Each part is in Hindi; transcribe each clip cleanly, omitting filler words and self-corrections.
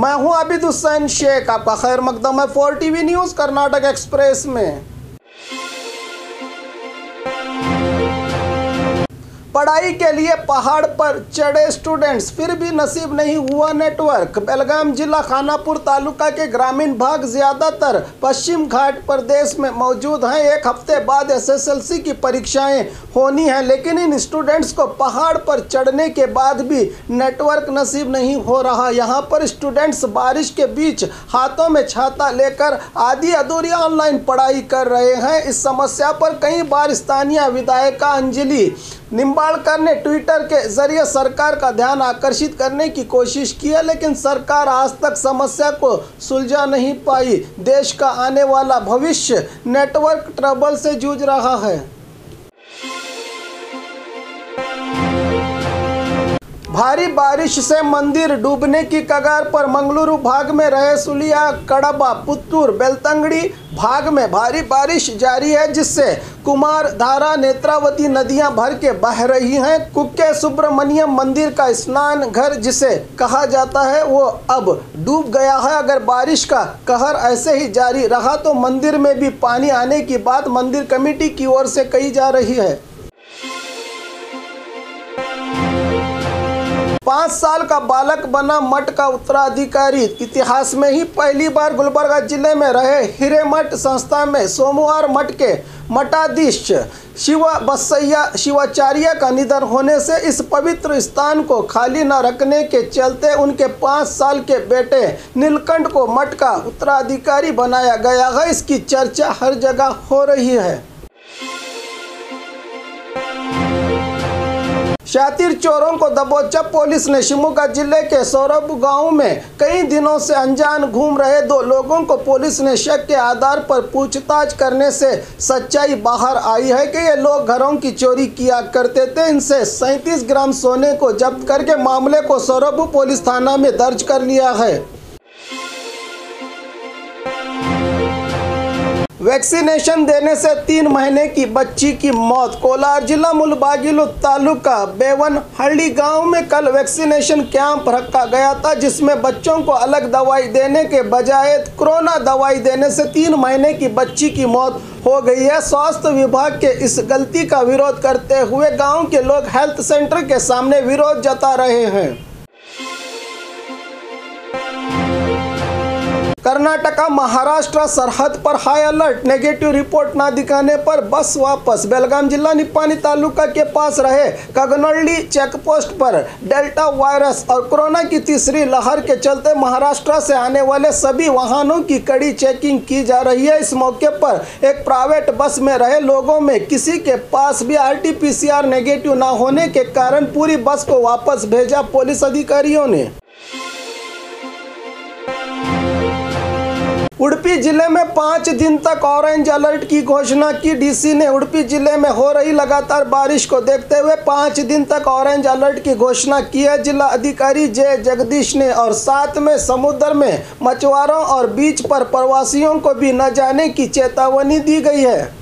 मैं हूं आबिद हुसैन शेख, आपका खैर मकदम है 4 टीवी न्यूज़ कर्नाटक एक्सप्रेस में। पढ़ाई के लिए पहाड़ पर चढ़े स्टूडेंट्स, फिर भी नसीब नहीं हुआ नेटवर्क। बेलगाम जिला खानापुर तालुका के ग्रामीण भाग ज़्यादातर पश्चिम घाट प्रदेश में मौजूद हैं। एक हफ्ते बाद एसएसएलसी की परीक्षाएं होनी हैं, लेकिन इन स्टूडेंट्स को पहाड़ पर चढ़ने के बाद भी नेटवर्क नसीब नहीं हो रहा। यहां पर स्टूडेंट्स बारिश के बीच हाथों में छाता लेकर आधी अधूरी ऑनलाइन पढ़ाई कर रहे हैं। इस समस्या पर कई बार स्थानीय विधायिका अंजलि निम्बाड़कर ने ट्विटर के जरिए सरकार का ध्यान आकर्षित करने की कोशिश की है, लेकिन सरकार आज तक समस्या को सुलझा नहीं पाई। देश का आने वाला भविष्य नेटवर्क ट्रबल से जूझ रहा है। भारी बारिश से मंदिर डूबने की कगार पर। मंगलुरु भाग में रहे सुलिया, कड़बा, पुत्तूर, बेलतंगड़ी भाग में भारी बारिश जारी है, जिससे कुमार धारा, नेत्रावती नदियां भर के बह रही हैं। कुक्के सुब्रमण्यम मंदिर का स्नान घर जिसे कहा जाता है वो अब डूब गया है। अगर बारिश का कहर ऐसे ही जारी रहा तो मंदिर में भी पानी आने की बात मंदिर कमेटी की ओर से कही जा रही है। 5 साल का बालक बना मठ का उत्तराधिकारी। इतिहास में ही पहली बार गुलबर्गा जिले में रहे हिरेमठ संस्था में सोमवार मठ के मठाधीश शिव बसैया शिवाचार्य का निधन होने से इस पवित्र स्थान को खाली न रखने के चलते उनके 5 साल के बेटे नीलकंठ को मठ का उत्तराधिकारी बनाया गया है। इसकी चर्चा हर जगह हो रही है। शातिर चोरों को दबोचा पुलिस ने। शिमोगा जिले के सौरभ गांव में कई दिनों से अनजान घूम रहे 2 लोगों को पुलिस ने शक के आधार पर पूछताछ करने से सच्चाई बाहर आई है कि ये लोग घरों की चोरी किया करते थे। इनसे 37 ग्राम सोने को जब्त करके मामले को सौरभ पुलिस थाना में दर्ज कर लिया है। वैक्सीनेशन देने से 3 महीने की बच्ची की मौत। कोलार जिला मुलबागिलु तालुका बेवनहल्ली गांव में कल वैक्सीनेशन कैंप रखा गया था, जिसमें बच्चों को अलग दवाई देने के बजाय कोरोना दवाई देने से 3 महीने की बच्ची की मौत हो गई है। स्वास्थ्य विभाग के इस गलती का विरोध करते हुए गाँव के लोग हेल्थ सेंटर के सामने विरोध जता रहे हैं। कर्नाटका महाराष्ट्र सरहद पर हाई अलर्ट। नेगेटिव रिपोर्ट ना दिखाने पर बस वापस। बेलगाम जिला निपानी तालुका के पास रहे कगनोल्ली चेकपोस्ट पर डेल्टा वायरस और कोरोना की तीसरी लहर के चलते महाराष्ट्र से आने वाले सभी वाहनों की कड़ी चेकिंग की जा रही है। इस मौके पर एक प्राइवेट बस में रहे लोगों में किसी के पास भी RT-PCR नेगेटिव ना होने के कारण पूरी बस को वापस भेजा पुलिस अधिकारियों ने। उडुपी जिले में 5 दिन तक ऑरेंज अलर्ट की घोषणा की। डीसी ने उडुपी जिले में हो रही लगातार बारिश को देखते हुए 5 दिन तक ऑरेंज अलर्ट की घोषणा की है। जिला अधिकारी जे जगदीश ने और साथ में समुद्र में मछुआरों और बीच पर प्रवासियों को भी न जाने की चेतावनी दी गई है।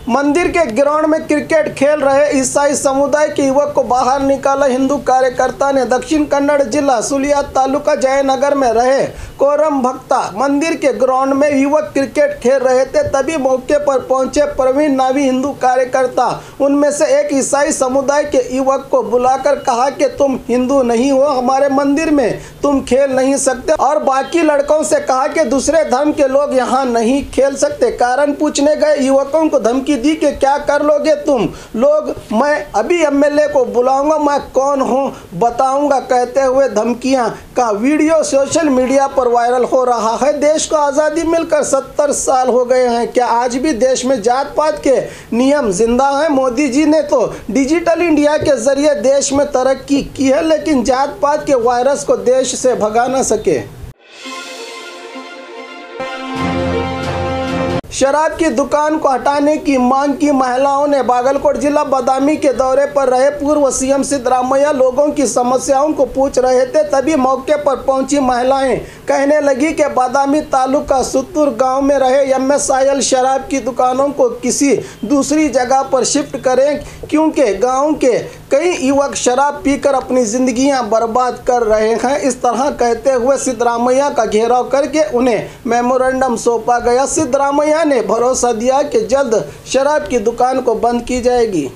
मंदिर के ग्राउंड में क्रिकेट खेल रहे ईसाई समुदाय के युवक को बाहर निकाला हिंदू कार्यकर्ता ने। दक्षिण कन्नड़ जिला सुलिया तालुका जयनगर में रहे कोरम भक्ता मंदिर के ग्राउंड में युवक क्रिकेट खेल रहे थे, तभी मौके पर पहुंचे प्रवीण नावी हिंदू कार्यकर्ता। उनमें से एक ईसाई समुदाय के युवक को बुलाकर कहा कि तुम हिंदू नहीं हो, हमारे मंदिर में तुम खेल नहीं सकते, और बाकी लड़कों से कहा कि दूसरे धर्म के लोग यहाँ नहीं खेल सकते। कारण पूछने गए युवकों को धमकी दी कि क्या कर लोगे तुम लोग, मैं अभी एमएलए को बुलाऊंगा, मैं कौन हूं बताऊंगा, कहते हुए धमकियां का वीडियो सोशल मीडिया पर वायरल हो रहा है। देश को आज़ादी मिलकर 70 साल हो गए हैं, क्या आज भी देश में जात पात के नियम जिंदा हैं? मोदी जी ने तो डिजिटल इंडिया के जरिए देश में तरक्की की है, लेकिन जात पात के वायरस को देश से भगा न सके। शराब की दुकान को हटाने की मांग की महिलाओं ने। बागलकोट जिला बदामी के दौरे पर रहे पूर्व सीएम सिद्धरामैया लोगों की समस्याओं को पूछ रहे थे, तभी मौके पर पहुंची महिलाएं कहने लगी कि बदामी तालुका सुतुर गांव में रहे MSIL शराब की दुकानों को किसी दूसरी जगह पर शिफ्ट करें, क्योंकि गांव के कई युवक शराब पीकर अपनी जिंदगियां बर्बाद कर रहे हैं। इस तरह कहते हुए सिद्धरामैया का घेराव करके उन्हें मेमोरेंडम सौंपा गया। सिद्धरामैया ने भरोसा दिया कि जल्द शराब की दुकान को बंद की जाएगी।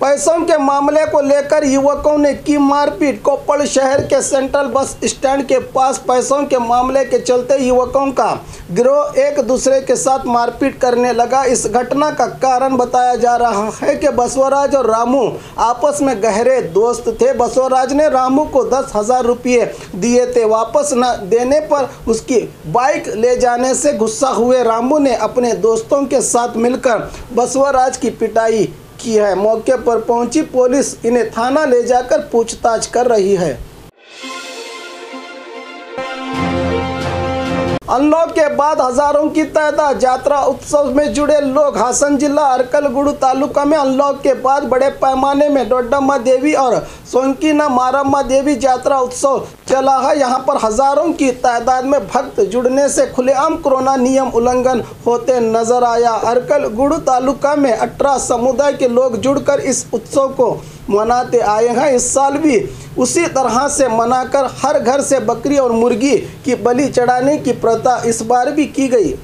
पैसों के मामले को लेकर युवकों ने की मारपीट। कोप्पड़ शहर के सेंट्रल बस स्टैंड के पास पैसों के मामले के चलते युवकों का गिरोह एक दूसरे के साथ मारपीट करने लगा। इस घटना का कारण बताया जा रहा है कि बसवराज और रामू आपस में गहरे दोस्त थे। बसवराज ने रामू को 10,000 रुपये दिए थे। वापस न देने पर उसकी बाइक ले जाने से गुस्सा हुए रामू ने अपने दोस्तों के साथ मिलकर बसवराज की पिटाई की है। मौके पर पहुंची पुलिस इन्हें थाना ले जाकर पूछताछ कर रही है। अनलॉक के बाद हजारों की तादाद यात्रा उत्सव में जुड़े लोग। हासन जिला अरकलगुड़ू तालुका में अनलॉक के बाद बड़े पैमाने में डोडम्मा देवी और सोंकीना मारम्मा देवी यात्रा उत्सव चला है। यहां पर हजारों की तादाद में भक्त जुड़ने से खुलेआम कोरोना नियम उल्लंघन होते नजर आया। अरकलगुड़ू तालुका में 18 समुदाय के लोग जुड़कर इस उत्सव को मनाते आए हैं। इस साल भी उसी तरह से मनाकर हर घर से बकरी और मुर्गी की बलि चढ़ाने की प्रथा इस बार भी की गई।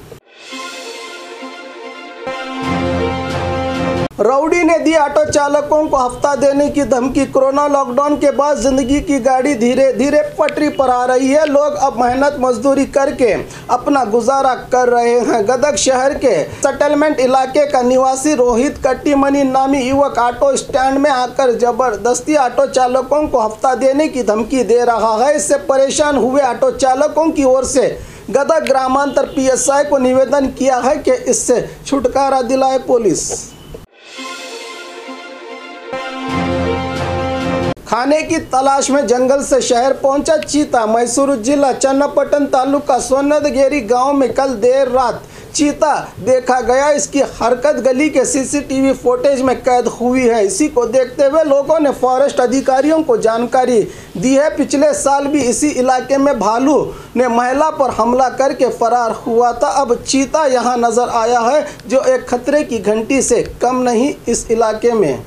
रउडी ने दी ऑटो चालकों को हफ्ता देने की धमकी। कोरोना लॉकडाउन के बाद जिंदगी की गाड़ी धीरे धीरे पटरी पर आ रही है। लोग अब मेहनत मजदूरी करके अपना गुजारा कर रहे हैं। गदग शहर के सेटलमेंट इलाके का निवासी रोहित कट्टीमनी नामी युवक ऑटो स्टैंड में आकर जबरदस्ती ऑटो चालकों को हफ्ता देने की धमकी दे रहा है। इससे परेशान हुए ऑटो चालकों की ओर से गदग ग्रामांतर PSI को निवेदन किया है कि इससे छुटकारा दिलाए पुलिस। खाने की तलाश में जंगल से शहर पहुंचा चीता। मैसूरू जिला चन्नापटन तालुका सोनदगेरी गांव में कल देर रात चीता देखा गया। इसकी हरकत गली के CCTV फुटेज में कैद हुई है। इसी को देखते हुए लोगों ने फॉरेस्ट अधिकारियों को जानकारी दी है। पिछले साल भी इसी इलाके में भालू ने महिला पर हमला करके फरार हुआ था। अब चीता यहां नजर आया है, जो एक खतरे की घंटी से कम नहीं इस इलाके में।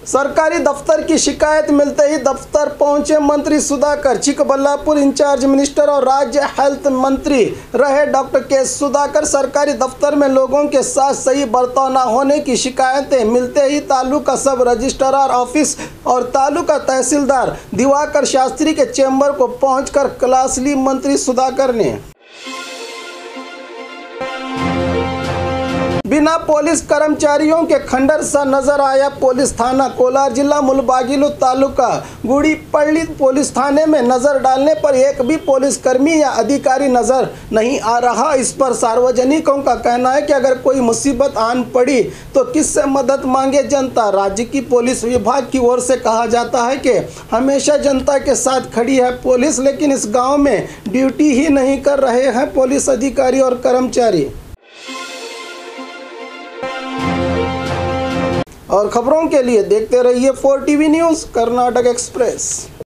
सरकारी दफ्तर की शिकायत मिलते ही दफ्तर पहुंचे मंत्री सुधाकर। चिकबल्लापुर इंचार्ज मिनिस्टर और राज्य हेल्थ मंत्री रहे डॉक्टर के सुधाकर सरकारी दफ्तर में लोगों के साथ सही बर्ताव न होने की शिकायतें मिलते ही तालुका सब रजिस्ट्रार ऑफिस और तालुका तहसीलदार दिवाकर शास्त्री के चेंबर को पहुंचकर क्लास ली मंत्री सुधाकर ने। बिना पुलिस कर्मचारियों के खंडर सा नजर आया पुलिस थाना। कोलार जिला मुलबागिलू तालुका गुड़ीपल्ली पुलिस थाने में नजर डालने पर एक भी पुलिसकर्मी या अधिकारी नजर नहीं आ रहा। इस पर सार्वजनिकों का कहना है कि अगर कोई मुसीबत आन पड़ी तो किससे मदद मांगे जनता। राज्य की पुलिस विभाग की ओर से कहा जाता है कि हमेशा जनता के साथ खड़ी है पुलिस, लेकिन इस गाँव में ड्यूटी ही नहीं कर रहे हैं पुलिस अधिकारी और कर्मचारी। और खबरों के लिए देखते रहिए 4TV न्यूज़ कर्नाटक एक्सप्रेस।